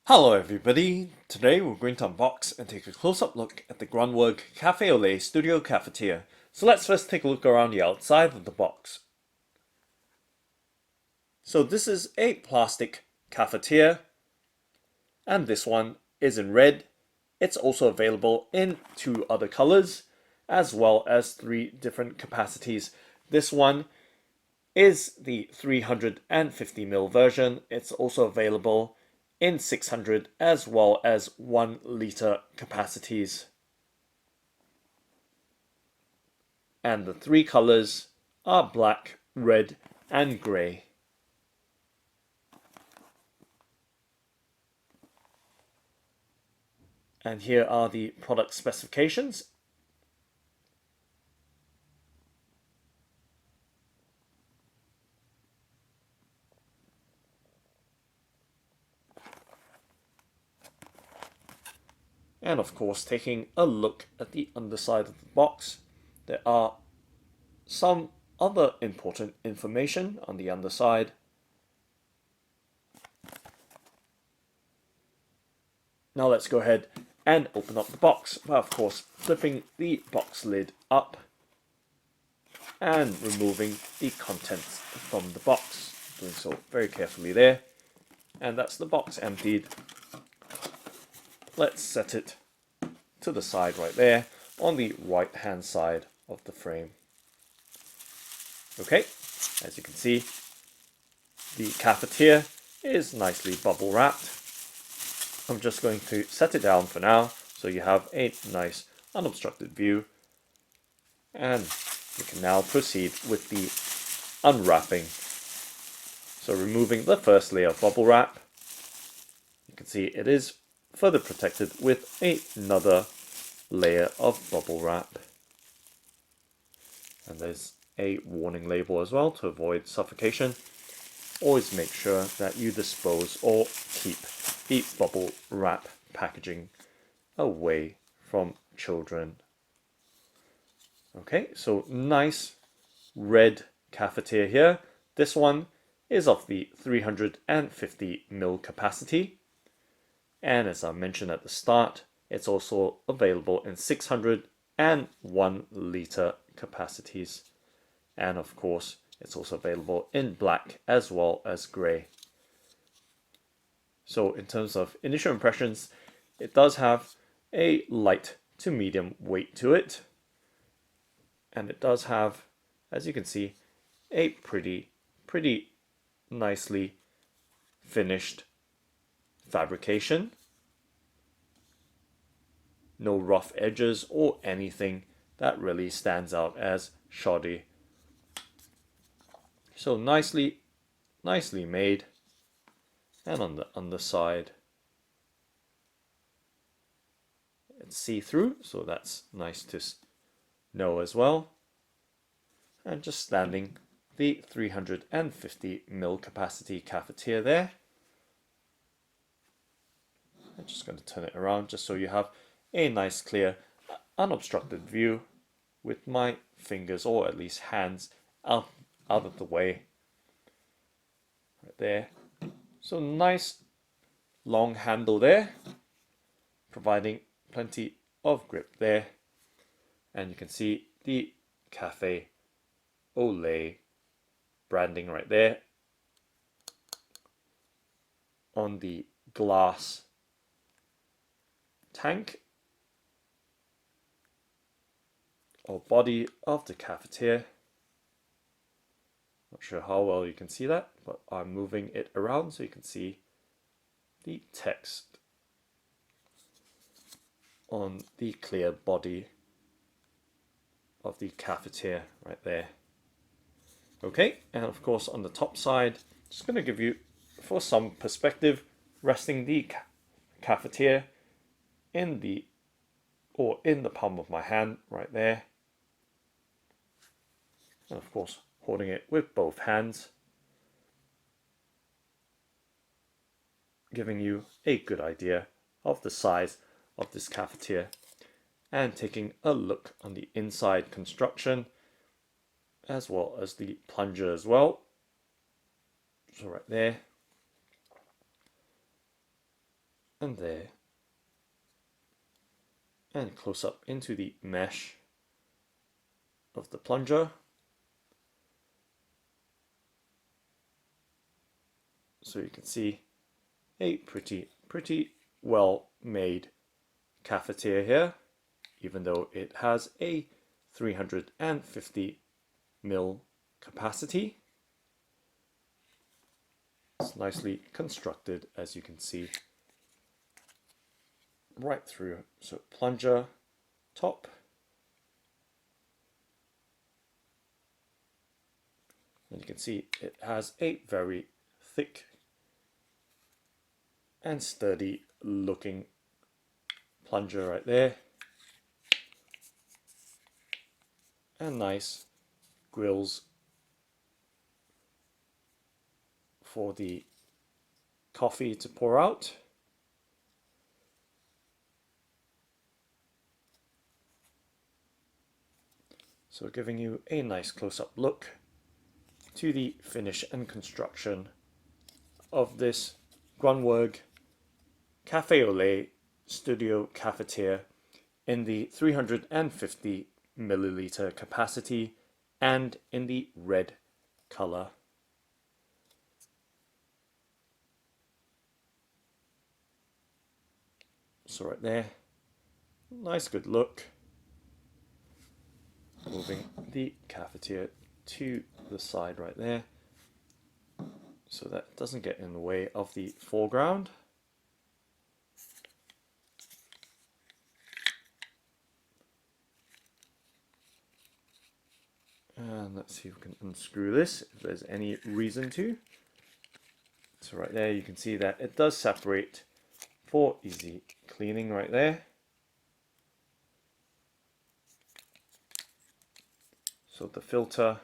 Hello everybody, today we're going to unbox and take a close-up look at the Grunwerg Café Au Studio Cafetiere. So let's first take a look around the outside of the box. So this is a plastic cafetiere, and this one is in red. It's also available in two other colors, as well as three different capacities. This one is the 350ml version. It's also available in 600 as well as 1 liter capacities. And the three colors are black, red, and grey. And here are the product specifications. And of course, taking a look at the underside of the box, there are some other important information on the underside. Now let's go ahead and open up the box by, of course, flipping the box lid up and removing the contents from the box. Doing so very carefully there. And that's the box emptied. Let's set it to the side right there on the right hand side of the frame. Okay, as you can see, the cafetiere is nicely bubble wrapped. I'm just going to set it down for now so you have a nice unobstructed view, and we can now proceed with the unwrapping. So removing the first layer of bubble wrap, you can see it is further protected with another layer of bubble wrap. And there's a warning label as well to avoid suffocation. Always make sure that you dispose or keep the bubble wrap packaging away from children. Okay, so nice red cafetiere here. This one is of the 350ml capacity. And as I mentioned at the start, it's also available in 600 and 1 liter capacities. And of course, it's also available in black as well as grey. So in terms of initial impressions, it does have a light to medium weight to it. And it does have, as you can see, a pretty nicely finished fabrication. No rough edges or anything that really stands out as shoddy. So nicely made. And on the underside, it's see-through, so that's nice to know as well. And just standing the 350ml capacity cafetiere there. I'm just going to turn it around just so you have a nice clear unobstructed view with my fingers, or at least hands, out of the way. Right there. So nice long handle there, providing plenty of grip there. And you can see the Café Au branding right there on the glass tank or body of the cafetiere. Not sure how well you can see that, but I'm moving it around so you can see the text on the clear body of the cafetiere right there. Okay, and of course on the top side, just going to give you, for some perspective, resting the cafetiere in the palm of my hand right there. And of course, holding it with both hands, giving you a good idea of the size of this cafetiere. And taking a look on the inside construction, as well as the plunger as well. So right there. and there, and close up into the mesh of the plunger. So you can see a pretty well made cafetiere here, even though it has a 350 ml capacity. It's nicely constructed, as you can see, right through. So plunger, top, and you can see it has a very thick and sturdy looking plunger right there, and nice grills for the coffee to pour out. So giving you a nice close-up look to the finish and construction of this Grunwerg Café au lait Studio Cafetiere in the 350 milliliter capacity and in the red color. So right there, nice good look. Moving the cafetiere to the side right there, so that doesn't get in the way of the foreground. And let's see if we can unscrew this, if there's any reason to. So right there you can see that it does separate for easy cleaning right there. So the filter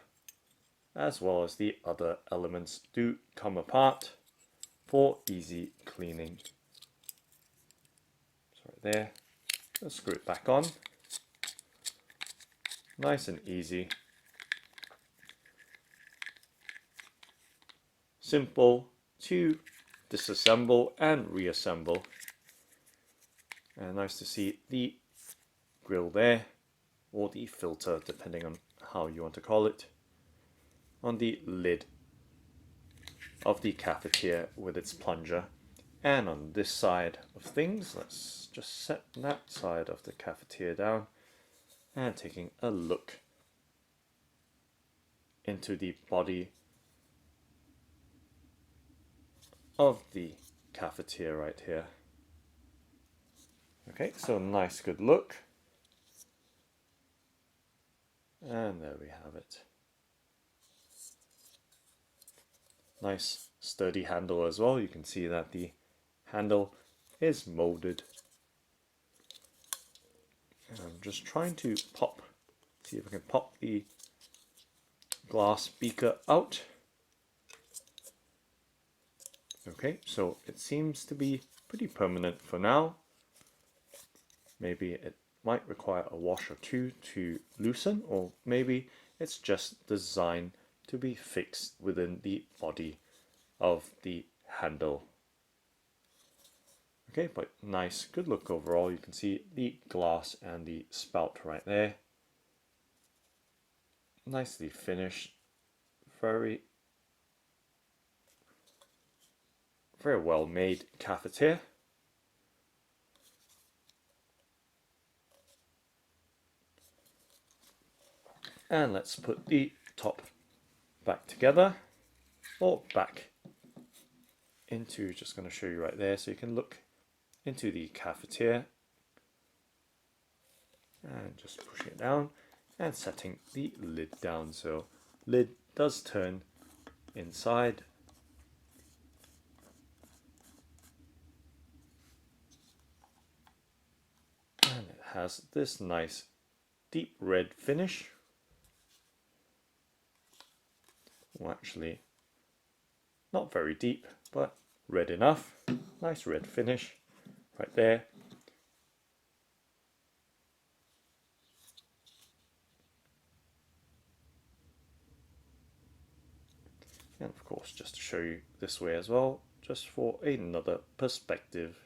as well as the other elements do come apart for easy cleaning. So right there, let's screw it back on. Nice and easy. Simple to disassemble and reassemble. And nice to see the grill there, or the filter depending on how you want to call it, on the lid of the cafetiere with its plunger. And on this side of things, let's just set that side of the cafetiere down and taking a look into the body of the cafetiere right here. Okay, so nice good look. And there we have it. Nice sturdy handle as well. You can see that the handle is molded. And I'm just trying to see if I can pop the glass beaker out. Okay, so it seems to be pretty permanent for now. Maybe it might require a wash or two to loosen, or maybe it's just designed to be fixed within the body of the handle. Okay, but nice, good look overall. You can see the glass and the spout right there. Nicely finished, very well made cafetiere. And let's put the top back together, or back into, just going to show you right there so you can look into the cafetiere, and just pushing it down and setting the lid down. So lid does turn inside, and it has this nice deep red finish. Well, actually not very deep, but red enough. Nice red finish right there. And of course, just to show you this way as well, just for another perspective.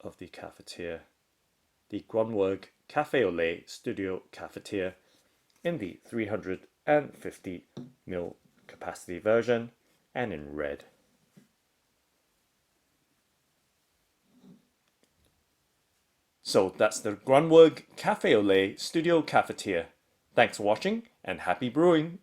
of the Cafetiere, the Grunwerg Café au lait Studio Cafetiere in the 350ml capacity version and in red. So that's the Grunwerg Café au lait Studio Cafetiere. Thanks for watching and happy brewing!